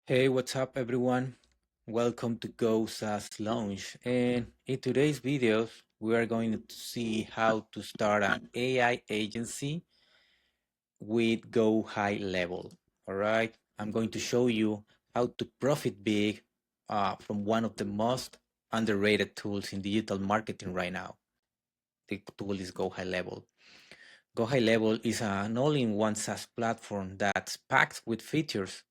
Hey, what's up, everyone? Welcome to Go SaaS Launch. And in today's videos, we are going to see how to start an AI agency with GoHighLevel. All right, I'm going to show you how to profit big from one of the most underrated tools in digital marketing right now. The tool is GoHighLevel. GoHighLevel is an all-in-one SaaS platform that's packed with features.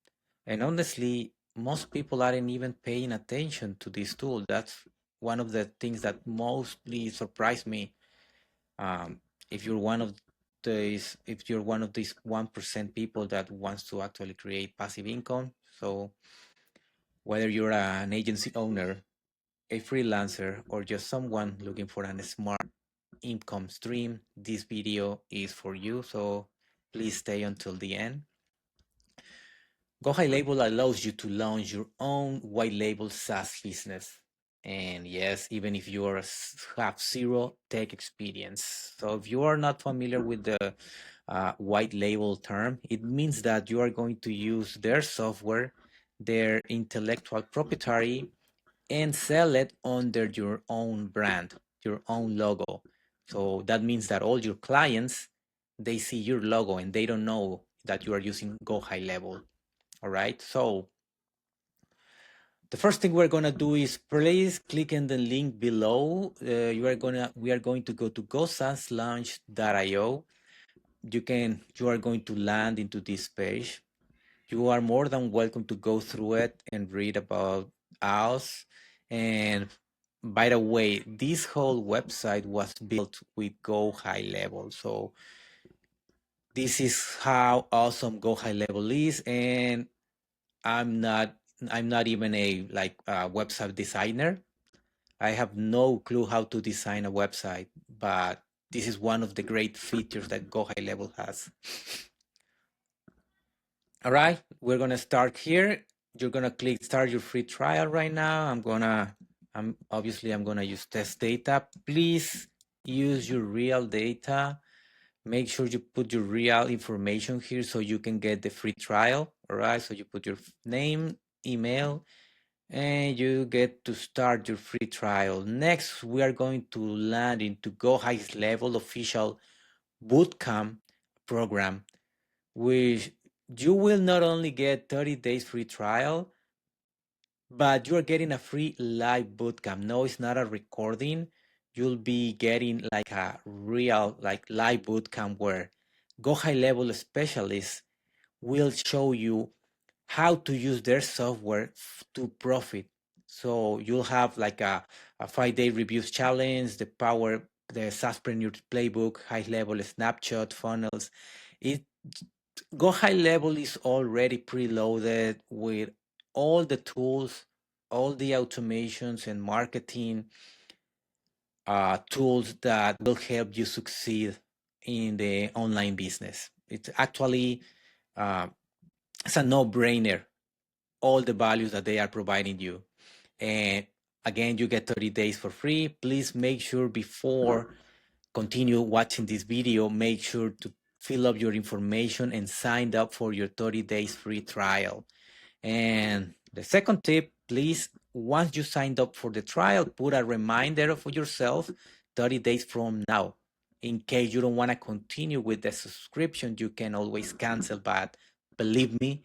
And honestly, most people aren't even paying attention to this tool. That's one of the things that mostly surprised me. Um, if you're one of if you're one of these 1% people that wants to actually create passive income, so whether you're an agency owner, a freelancer, or just someone looking for a smart income stream, this video is for you. So please stay until the end. GoHighLevel allows you to launch your own white label SaaS business. And yes, even if you have zero tech experience. So if you are not familiar with the white label term, it means that you are going to use their software, their intellectual proprietary, and sell it under your own brand, your own logo. So that means that all your clients, they see your logo and they don't know that you are using GoHighLevel. All right. So the first thing we're gonna do is please click in the link below. We are going to go to gosaaslaunch.io. You are going to land into this page. You are more than welcome to go through it and read about us. And by the way, this whole website was built with GoHighLevel. So this is how awesome GoHighLevel is. And I'm not I'm not even a website designer. I have no clue how to design a website, but this is one of the great features that GoHighLevel has. All right, we're gonna start here. You're gonna click start your free trial right now. I'm gonna use test data. Please use your real data. Make sure you put your real information here so you can get the free trial. All right, so you put your name, email, and you get to start your free trial. Next, we are going to land into GoHighLevel official bootcamp program, which you will not only get 30 days free trial, but you are getting a free live bootcamp. No, it's not a recording. You'll be getting like a real live bootcamp where GoHighLevel specialists will show you how to use their software to profit. So you'll have like a 5-day reviews challenge, the SaaSpreneur playbook, high level snapshot funnels. It GoHighLevel is already preloaded with all the tools, all the automations and marketing tools that will help you succeed in the online business. It's actually uh, it's a no-brainer, all the values that they are providing you. And again, you get 30 days for free. Please make sure before continue watching this video, make sure to fill up your information and sign up for your 30 days free trial. And the second tip, please, once you signed up for the trial, put a reminder for yourself 30 days from now. In case you don't want to continue with the subscription, you can always cancel. But believe me,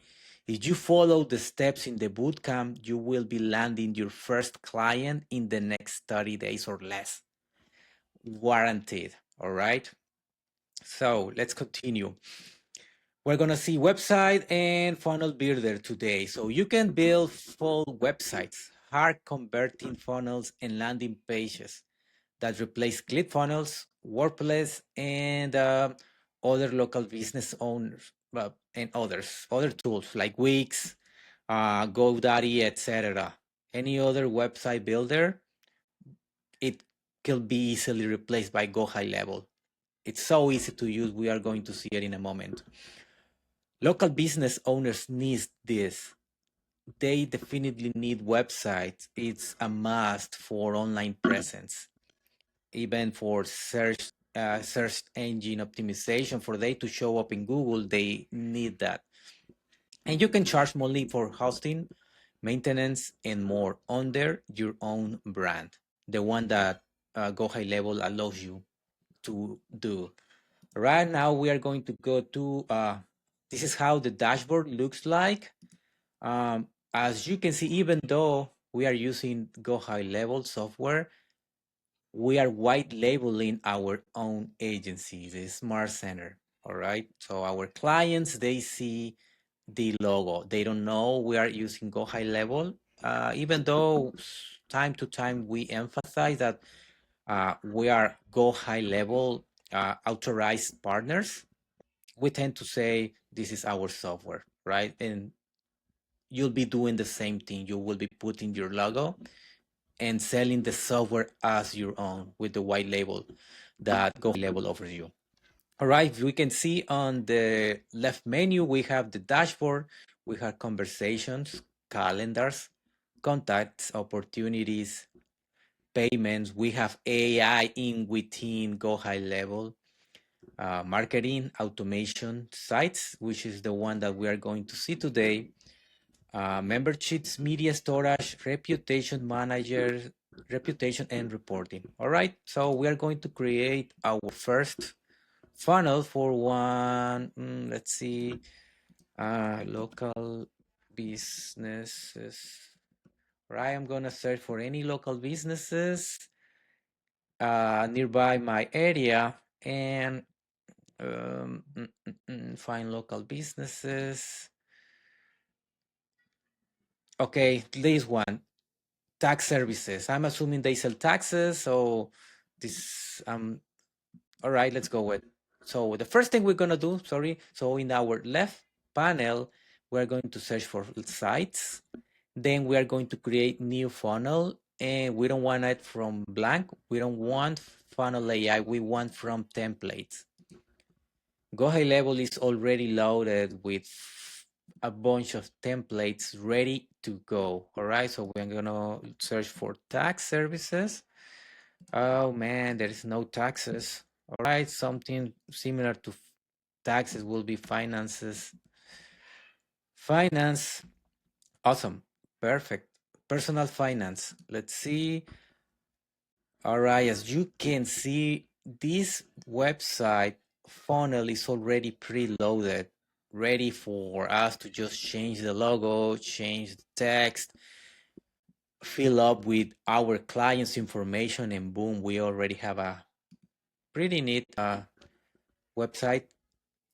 if you follow the steps in the bootcamp, you will be landing your first client in the next 30 days or less. Guaranteed. All right. So let's continue. We're going to see website and funnel builder today. So you can build full websites, hard converting funnels, and landing pages that replace ClickFunnels, WordPress, and other local business owners and other tools like Wix, GoDaddy, etc. Any other website builder, it can be easily replaced by GoHighLevel. It's so easy to use. We are going to see it in a moment. Local business owners need this. They definitely need websites. It's a must for online presence, even for search engine optimization. For they to show up in Google, they need that. And you can charge monthly for hosting, maintenance, and more under your own brand, the one that GoHighLevel allows you to do. Right now, we are going to go to, this is how the dashboard looks like. As you can see, even though we are using GoHighLevel software, we are white labeling our own agency, the Smart Center. All right. So our clients, they see the logo. They don't know we are using GoHighLevel, even though time to time we emphasize that we are GoHighLevel authorized partners. We tend to say this is our software, right? And you'll be doing the same thing. You will be putting your logo and selling the software as your own with the white label that GoHighLevel offers you. All right, we can see on the left menu, we have the dashboard, we have conversations, calendars, contacts, opportunities, payments. We have AI in within GoHighLevel, marketing, automation, sites, which is the one that we are going to see today, memberships, media storage, reputation manager, reputation and reporting. All right, so we are going to create our first funnel for one, let's see, local businesses. Right, I'm gonna search for any local businesses nearby my area and find local businesses. Okay, this one, tax services. I'm assuming they sell taxes, so this all right, let's go with. So the first thing we're gonna do, sorry, so in our left panel, we're going to search for sites. Then we are going to create new funnel, and we don't want it from blank. We don't want funnel AI. We want from templates. GoHighLevel is already loaded with a bunch of templates ready to go. All right, so we're gonna search for tax services. Oh man, there is no taxes. All right, something similar to taxes will be finances. Finance, awesome, perfect. Personal finance. Let's see. All right, as you can see, this website funnel is already preloaded, ready for us to just change the logo, change the text, fill up with our client's information, and boom, we already have a pretty neat website.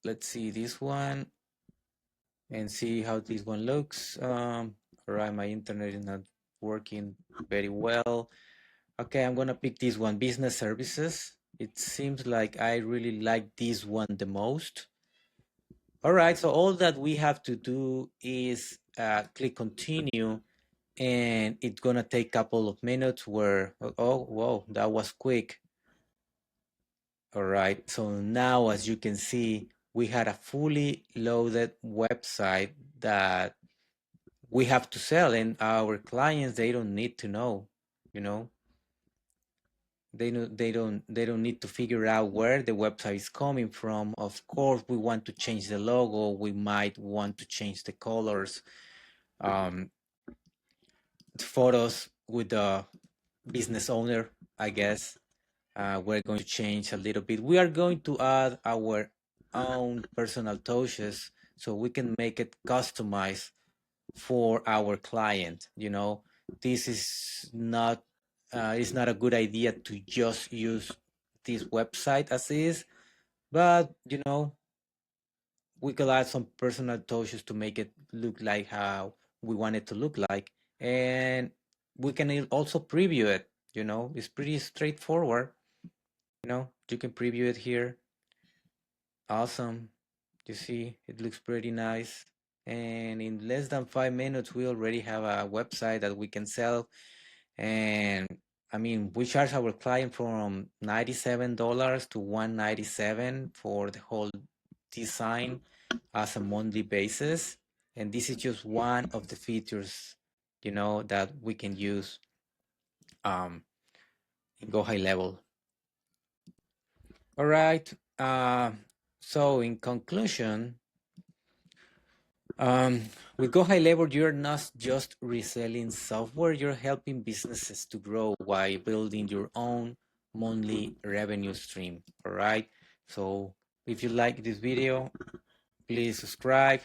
Let's see this one and see how this one looks. All right, my internet is not working very well. Okay, I'm gonna pick this one, business services. It seems like I really like this one the most. All right, so all that we have to do is click continue, and it's gonna take a couple of minutes where, oh, whoa, that was quick. All right, so now as you can see, we had a fully loaded website that we have to sell, and our clients, they don't need to know, you know, they don't need to figure out where the website is coming from. Of course, we want to change the logo, we might want to change the colors, um, photos with the business owner, I guess. We're going to change a little bit. We are going to add our own personal touches so we can make it customized for our client. This is not it's not a good idea to just use this website as is, but we could add some personal touches to make it look like how we want it to look like, and we can also preview it. It's pretty straightforward. You can preview it here. Awesome. You see, it looks pretty nice. And in less than 5 minutes, we already have a website that we can sell. And I mean, we charge our client from $97 to $197 for the whole design as a monthly basis. And this is just one of the features, that we can use in GoHighLevel. All right. So in conclusion, With GoHighLevel, you're not just reselling software, you're helping businesses to grow while building your own monthly revenue stream. All right. So if you like this video, please subscribe,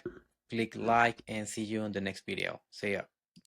click like, and see you on the next video. See ya.